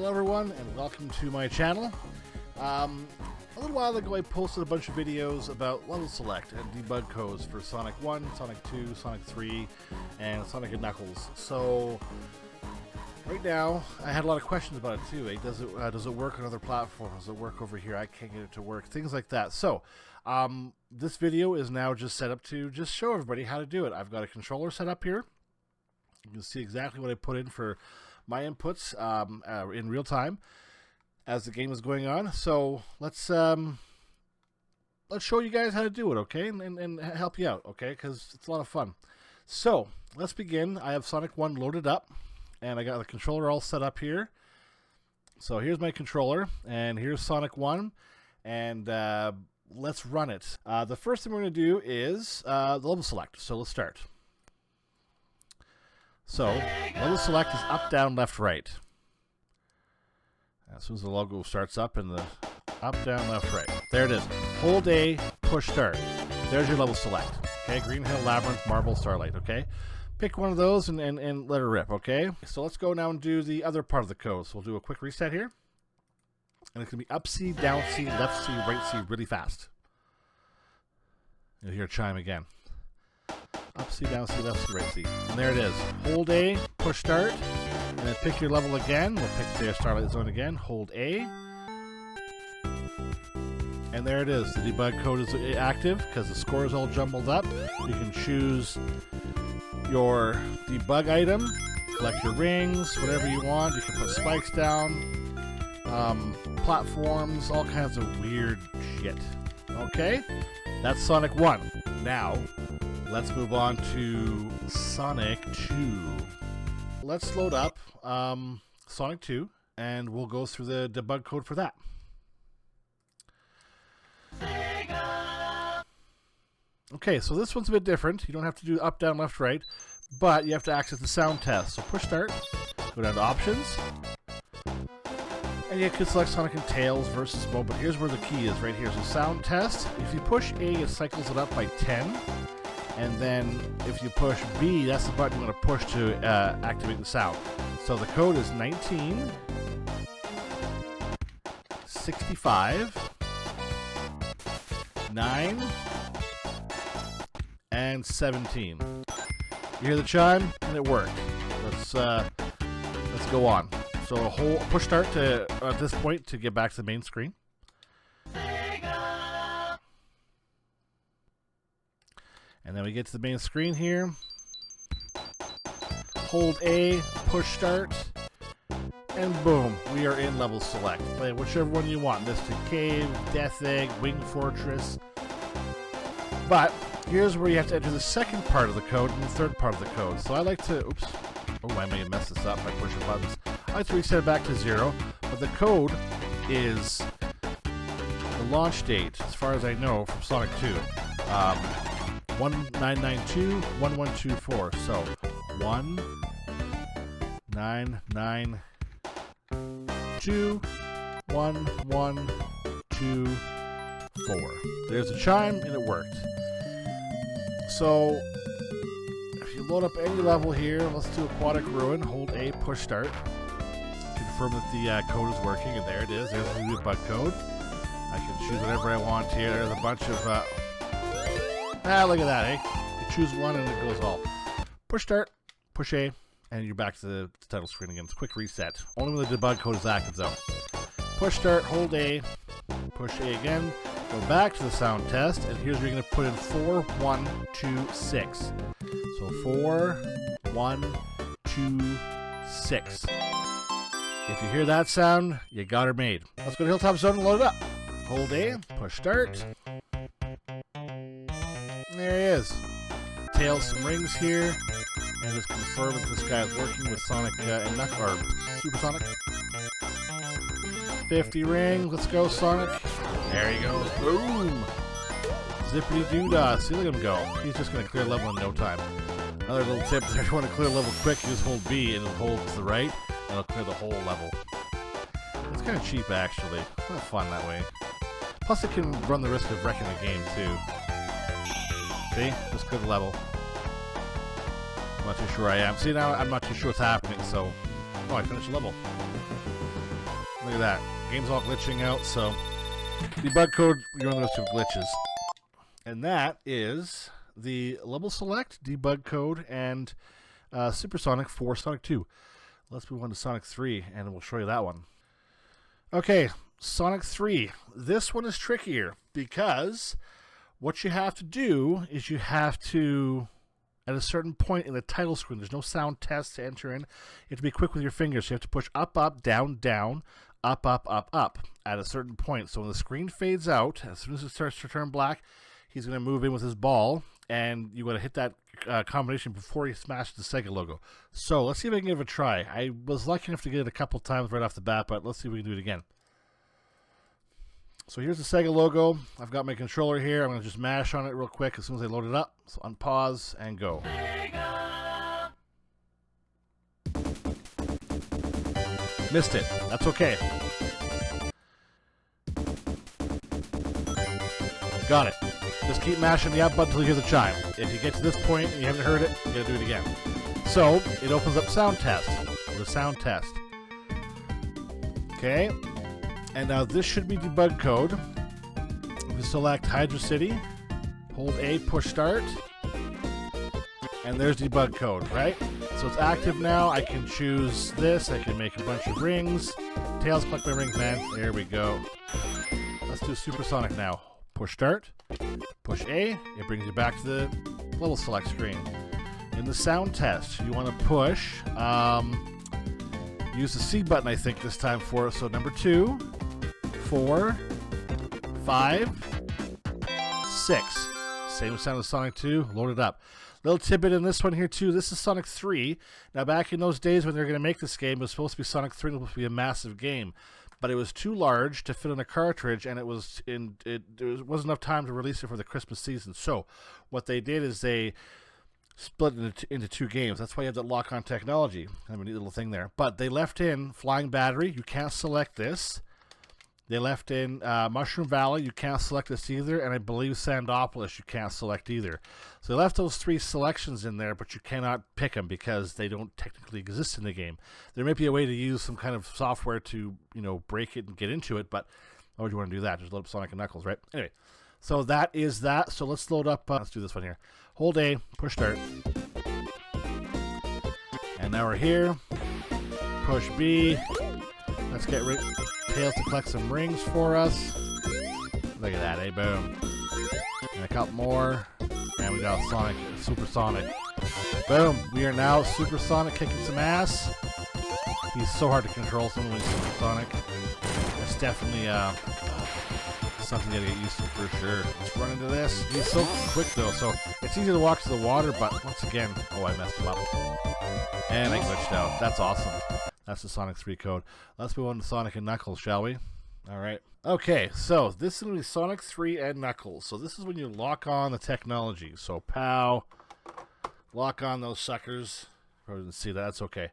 Hello everyone and welcome to my channel. A little while ago I posted a bunch of videos about level select and debug codes for Sonic 1, Sonic 2, Sonic 3, and Sonic & Knuckles. So right now I had a lot of questions about it too. Does it work on other platforms? Does it work over here? I can't get it to work. Things like that. So this video is now just set up to just show everybody how to do it. I've got a controller set up here. You can see exactly what I put in for my inputs in real time as the game is going on. So let's show you guys how to do it, okay, and help you out, okay, because it's a lot of fun. So let's begin. I have Sonic 1 loaded up, and I got the controller all set up here. So here's my controller, and here's Sonic 1, and let's run it. The first thing we're going to do is the level select. So let's start. So, level select is up, down, left, right. As soon as the logo starts up and the up, down, left, right. There it is. Hold A, push start. There's your level select. Okay, Green Hill, Labyrinth, Marble, Starlight, okay? Pick one of those and let her rip, okay? So let's go now and do the other part of the code. So we'll do a quick reset here. And it's going to be up C, down C, left C, right C, really fast. You'll hear a chime again. Up C, down C, left C, right C. And there it is. Hold A, push start, and then pick your level again. We'll pick the Starlight Zone again. Hold A. And there it is. The debug code is active because the score is all jumbled up. You can choose your debug item, collect your rings, whatever you want. You can put spikes down, platforms, all kinds of weird shit. Okay? That's Sonic 1. Now, let's move on to Sonic 2. Let's load up Sonic 2, and we'll go through the debug code for that. Okay, so this one's a bit different. You don't have to do up, down, left, right, but you have to access the sound test. So push start, go down to options, and you can select Sonic and Tails versus mode, but here's where the key is, right here. So sound test, if you push A, it cycles it up by 10. And then if you push B, that's the button you're going to push to activate the sound. So the code is 19, 65, 9, and 17. You hear the chime, and it worked. Let's go on. So push start to at this point to get back to the main screen. And then we get to the main screen here. Hold A, push start, and boom, we are in level select. Play whichever one you want. Mystic Cave, Death Egg, Wing Fortress. But here's where you have to enter the second part of the code and the third part of the code. So I like to, oops, oh, I may have messed this up by pushing buttons. I like to reset it back to 0, but the code is the launch date, as far as I know, from Sonic 2. 1992-1124. So 1992-1124. There's a chime and it worked. So if you load up any level here, let's do Aquatic Ruin. Hold A, push start. Confirm that the code is working, and there it is. There's the debug code. I can choose whatever I want here. There's a bunch of look at that, eh? You choose one and it goes all. Push start, push A, and you're back to the title screen again. It's a quick reset. Only when the debug code is active, though. Push start, hold A, push A again, go back to the sound test, and here's where you're going to put in 4, 1, 2, 6. So 4, 1, 2, 6. If you hear that sound, you got her made. Let's go to Hilltop Zone and load it up. Hold A, push start. There he is. Tails some rings here, and just confirm that this guy is working with Sonic and Knuckles, or Super Sonic. 50 rings. Let's go, Sonic. There he goes. Boom. Zippity doo dah. See, look at him go. He's just gonna clear level in no time. Another little tip: if you want to clear level quick, you just hold B and it'll hold to the right, and it'll clear the whole level. It's kind of cheap, actually. Not fun that way. Plus, it can run the risk of wrecking the game too. See? Just clear the level. I'm not too sure I am. See, now I'm not too sure what's happening, so... Oh, I finished the level. Look at that. Game's all glitching out, so debug code, you're on those two glitches. And that is the level select, debug code, and Supersonic for Sonic 2. Let's move on to Sonic 3, and we'll show you that one. Okay, Sonic 3. This one is trickier because what you have to do is you have to, at a certain point in the title screen, there's no sound test to enter in. You have to be quick with your fingers. You have to push up, up, down, down, up, up, up, up at a certain point. So when the screen fades out, as soon as it starts to turn black, he's going to move in with his ball, and you got to hit that combination before he smashes the Sega logo. So let's see if I can give it a try. I was lucky enough to get it a couple times right off the bat, but let's see if we can do it again. So here's the Sega logo. I've got my controller here. I'm going to just mash on it real quick as soon as I load it up. So unpause and go. Sega. Missed it. That's okay. Got it. Just keep mashing the up button until you hear the chime. If you get to this point and you haven't heard it, you gotta do it again. So, it opens up sound test. The sound test. Okay. And now this should be debug code. We select Hydra City, hold A, push start, and there's debug code, right? So it's active now. I can choose this. I can make a bunch of rings. Tails, collect my rings, man. There we go. Let's do Supersonic now. Push start, push A, it brings you back to the level select screen. In the sound test, you want to push, use the C button I think this time for it. So number 2, 4, 5, 6. Same sound as Sonic 2, load it up. Little tidbit in this one here too, this is Sonic 3. Now back in those days when they were going to make this game, it was supposed to be Sonic 3, it was supposed to be a massive game. But it was too large to fit in a cartridge, and there wasn't enough time to release it for the Christmas season. So what they did is they split it into 2 games. That's why you have that lock-on technology. I have a neat little thing there. But they left in Flying Battery. You can't select this. They left in Mushroom Valley. You can't select this either. And I believe Sandopolis you can't select either. So they left those 3 selections in there, but you cannot pick them because they don't technically exist in the game. There may be a way to use some kind of software to, break it and get into it, but why would you want to do that? Just load up Sonic and Knuckles, right? Anyway, so that is that. So let's load up. Let's do this one here. Hold A, push start. And now we're here. Push B. Let's get Tails to collect some rings for us. Look at that, boom. And a couple more. And we got Sonic, Supersonic. Boom, we are now Supersonic kicking some ass. He's so hard to control, someone with Supersonic. That's definitely something you gotta get used to for sure. Let's run into this. He's so quick though, so it's easy to walk to the water, but once again, I messed him up. And I glitched out. That's awesome. That's the Sonic 3 code. Let's move on to Sonic and Knuckles, shall we? Alright. Okay, so this is going to be Sonic 3 and Knuckles. So this is when you lock on the technology. So pow. Lock on those suckers. Probably didn't see that. That's okay.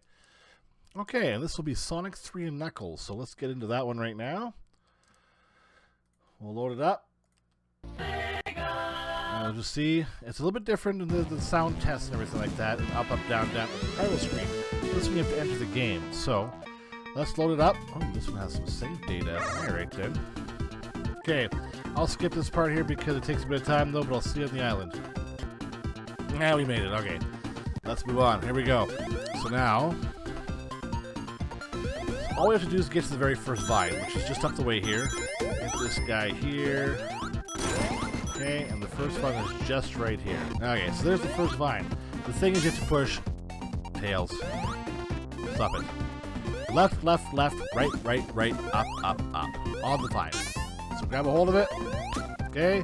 Okay, and this will be Sonic 3 and Knuckles. So let's get into that one right now. We'll load it up. And you'll just see, it's a little bit different in the sound test and everything like that. And up, up, down, down with the title screen. This one you have to enter the game. So let's load it up. Oh, this one has some save data. Alright then. Okay, I'll skip this part here because it takes a bit of time though, but I'll see you on the island. Now we made it. Okay, let's move on. Here we go. So now, all we have to do is get to the very first vine, which is just up the way here. Get this guy here. Okay, and the first one is just right here. Okay, so there's the first vine. The thing is you have to push Tails. Stop it. Left, left, left, right, right, right, up, up, up. On the vine. So grab a hold of it. Okay.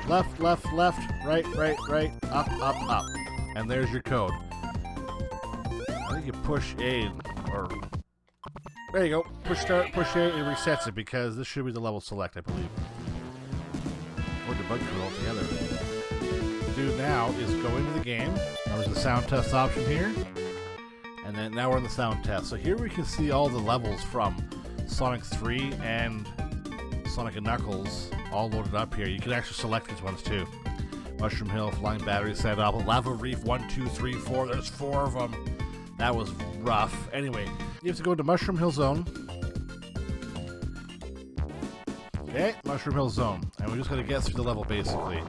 Left, left, left, right, right, right, up, up, up. And there's your code. I think you push A, or... There you go. Push start, push A, it resets it because this should be the level select, I believe. Or debug code altogether. What we do now is go into the game. Now there's the sound test option here. And then now we're in the sound test. So here we can see all the levels from Sonic 3 and Sonic and Knuckles all loaded up here. You can actually select these ones too. Mushroom Hill, Flying Battery, Sandopolis, Lava Reef, 1, 2, 3, 4. There's 4 of them. That was rough. Anyway, you have to go to Mushroom Hill Zone. Okay, Mushroom Hill Zone. And we're just going to get through the level, basically.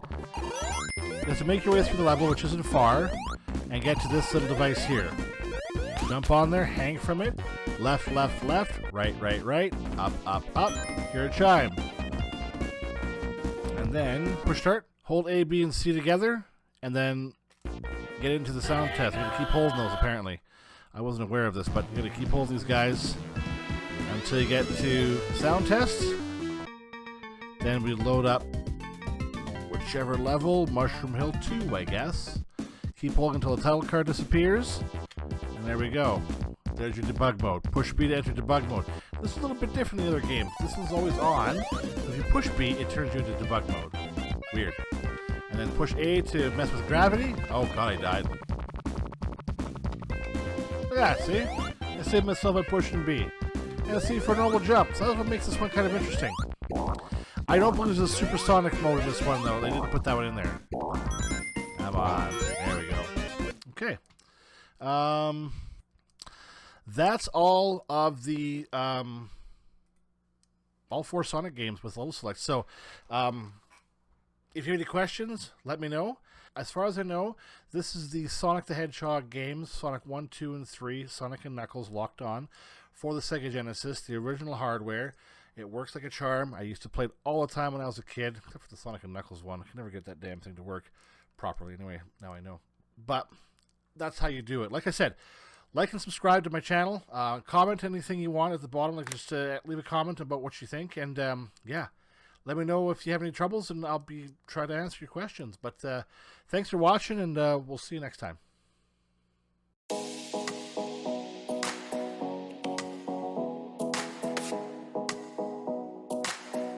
You have to make your way through the level, which isn't far, and get to this little device here. Jump on there, hang from it. Left, left, left. Right, right, right. Up, up, up. Hear a chime. And then push start. Hold A, B, and C together, and then get into the sound test. You're going to keep holding those, apparently. I wasn't aware of this, but you're going to keep holding these guys until you get to sound test. Then we load up whichever level, Mushroom Hill 2, I guess. Keep holding until the title card disappears. And there we go. There's your debug mode. Push B to enter debug mode. This is a little bit different than the other games. This one's always on. If you push B, it turns you into debug mode. Weird. And then push A to mess with gravity. Oh god, I died. Look at that, see? I saved myself by pushing B. And see, for a normal jump. So that's what makes this one kind of interesting. I don't believe there's a supersonic mode in this one, though. They didn't put that one in there. Come on. There we go. Okay. That's all of the, all 4 Sonic games with level select. So, if you have any questions, let me know. As far as I know, this is the Sonic the Hedgehog games, Sonic 1, 2, and 3, Sonic and Knuckles locked on, for the Sega Genesis, the original hardware. It works like a charm. I used to play it all the time when I was a kid, except for the Sonic and Knuckles one. I could never get that damn thing to work properly. Anyway, now I know. But that's how you do it. Like I said, like and subscribe to my channel. Comment anything you want at the bottom. Like just leave a comment about what you think. And yeah, let me know if you have any troubles, and I'll be trying to answer your questions. But thanks for watching, and we'll see you next time.